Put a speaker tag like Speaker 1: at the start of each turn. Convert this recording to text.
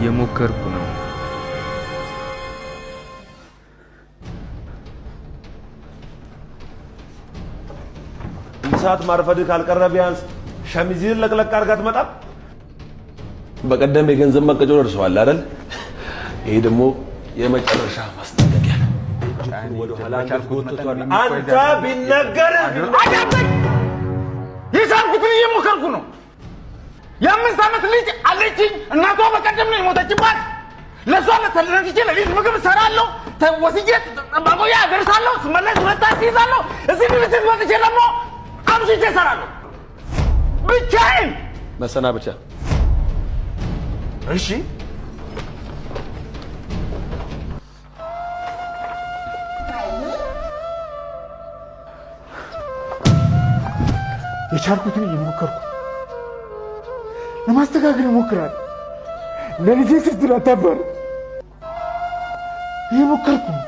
Speaker 1: እየሞከርኩ ነው።
Speaker 2: ሰዓት ማርፈድ ካልቀረ ቢያንስ ሸሚዝህን ለቅለቅ አድርጋ አትመጣም? በቀደም የገንዘብ መቀጮ ደርሰዋል አይደል? ይሄ ደግሞ የመጨረሻ ማስጠንቀቂያ ነው። አንተ ቢነገር
Speaker 3: አዳምጠኝ። የቻልኩትን እየሞከርኩ ነው። የ5 ዓመት ልጅ አለችኝ። እናቷ በቀደም ነው የሞተችባት። ለሷ ለተለንትቼ ለሊት ምግብ እሰራለሁ፣ ወስጄ ማቆያ አደርሳለሁ፣ ስመለስ ሁለት ይዛለሁ። እዚህ ቤት መጥቼ ደግሞ አምሽቼ እሰራለሁ ብቻዬን።
Speaker 2: መሰናበቻ።
Speaker 3: እሺ የቻልኩትን እየሞከርኩ ለማስተካከል እሞክራለሁ። ለልጄ ስትል አታባር እየሞከርኩ ነው።